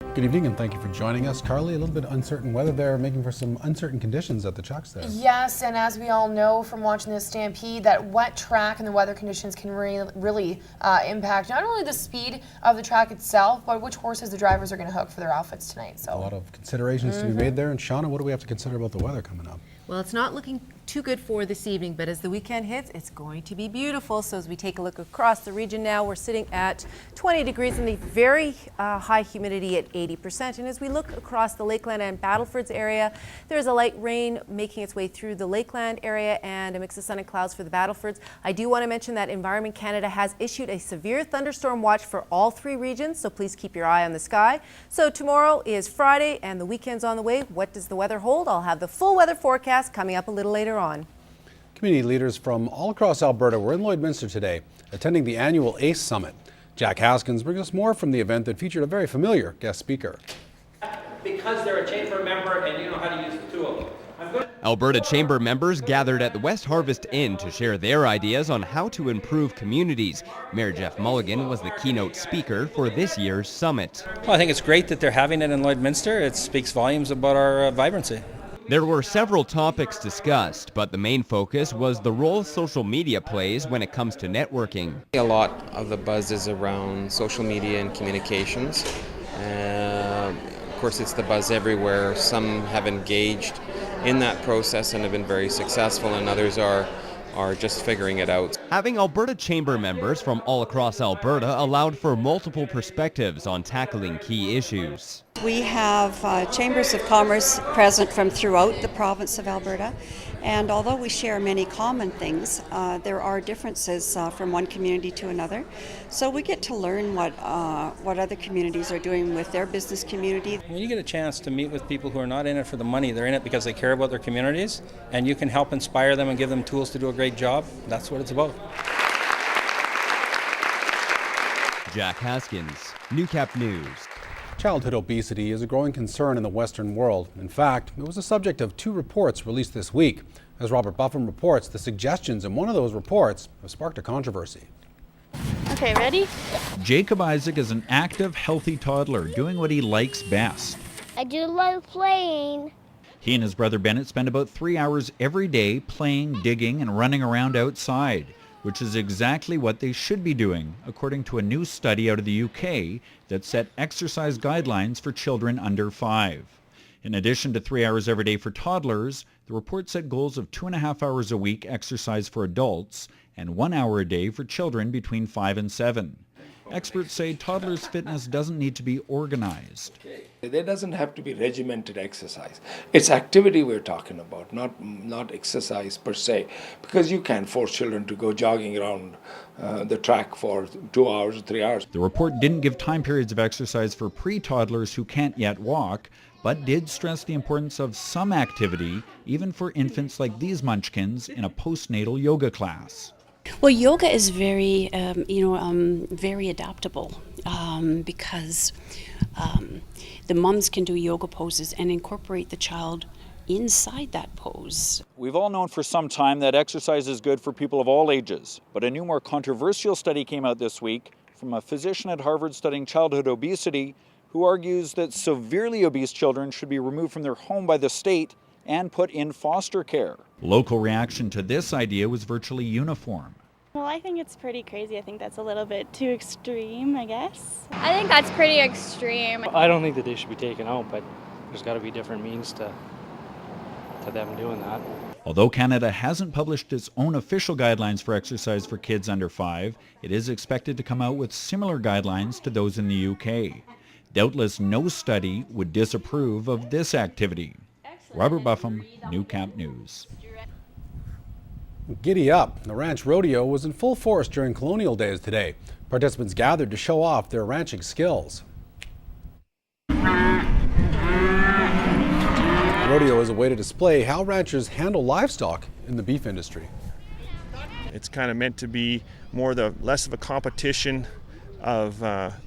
Good evening and thank you for joining us. Carly, a little bit uncertain weather there, making for some uncertain conditions at the tracks there. Yes, and as we all know from watching this stampede, that wet track and the weather conditions can really impact not only the speed of the track itself, but which horses the drivers are going to hook for their outfits tonight. So a lot of considerations to be made there. And Shauna, what do we have to consider about the weather coming up? Well, it's not looking too good for this evening, but as the weekend hits, it's going to be beautiful. So as we take a look across the region now, we're sitting at 20 degrees and the very high humidity at 80%. And as we look across the Lakeland and Battlefords area, there's a light rain making its way through the Lakeland area and a mix of sun and clouds for the Battlefords. I do want to mention that Environment Canada has issued a severe thunderstorm watch for all three regions, so please keep your eye on the sky. So tomorrow is Friday and the weekend's on the way. What does the weather hold? I'll have the full weather forecast coming up a little later on. Community leaders from all across Alberta were in Lloydminster today, attending the annual ACE Summit. Jack Haskins brings us more from the event that featured a very familiar guest speaker. Because they're a chamber member and you know how to use the tool. Alberta Chamber members gathered at the West Harvest Inn to share their ideas on how to improve communities. Mayor Jeff Mulligan was the keynote speaker for this year's summit. Well, I think it's great that they're having it in Lloydminster. It speaks volumes about our vibrancy. There were several topics discussed, but the main focus was the role social media plays when it comes to networking. A lot of the buzz is around social media and communications. Of course, it's the buzz everywhere. Some have engaged in that process and have been very successful, and others are just figuring it out. Having Alberta Chamber members from all across Alberta allowed for multiple perspectives on tackling key issues. We have chambers of commerce present from throughout the province of Alberta, and although we share many common things, there are differences from one community to another. So we get to learn what other communities are doing with their business community. When you get a chance to meet with people who are not in it for the money, they're in it because they care about their communities, and you can help inspire them and give them tools to do a great job. That's what it's about. Jack Haskins, Newcap News. Childhood obesity is a growing concern in the Western world. In fact, it was the subject of 2 reports released this week. As Robert Buffum reports, the suggestions in one of those reports have sparked a controversy. Okay, ready? Jacob Isaac is an active, healthy toddler doing what he likes best. I do love playing. He and his brother Bennett spend about 3 hours every day playing, digging, and running around outside, which is exactly what they should be doing, according to a new study out of the UK that set exercise guidelines for children under 5. In addition to 3 hours every day for toddlers, the report set goals of 2.5 hours a week exercise for adults and 1 hour a day for children between 5 and 7. Experts say toddlers' fitness doesn't need to be organized. There doesn't have to be regimented exercise. It's activity we're talking about, not exercise per se, because you can't force children to go jogging around the track for 2 hours or 3 hours. The report didn't give time periods of exercise for pre-toddlers who can't yet walk, but did stress the importance of some activity, even for infants like these munchkins in a postnatal yoga class. Well, yoga is very, very adaptable because the mums can do yoga poses and incorporate the child inside that pose. We've all known for some time that exercise is good for people of all ages, but a new, more controversial study came out this week from a physician at Harvard studying childhood obesity who argues that severely obese children should be removed from their home by the state and put in foster care. Local reaction to this idea was virtually uniform. Well, I think it's pretty crazy. I think that's a little bit too extreme, I guess. I think that's pretty extreme. I don't think that they should be taken out, but there's got to be different means to them doing that. Although Canada hasn't published its own official guidelines for exercise for kids under 5, it is expected to come out with similar guidelines to those in the UK. Doubtless no study would disapprove of this activity. Robert Buffum, Newcap News. Giddy up! The ranch rodeo was in full force during Colonial Days today. Participants gathered to show off their ranching skills. Rodeo is a way to display how ranchers handle livestock in the beef industry. It's kind of meant to be less of a competition of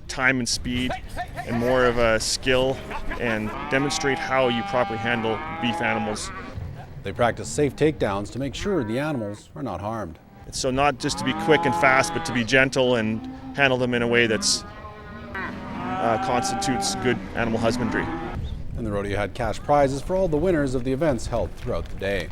time and speed and more of a skill and demonstrate how you properly handle beef animals. They practice safe takedowns to make sure the animals are not harmed. So not just to be quick and fast, but to be gentle and handle them in a way that's constitutes good animal husbandry. And the rodeo had cash prizes for all the winners of the events held throughout the day.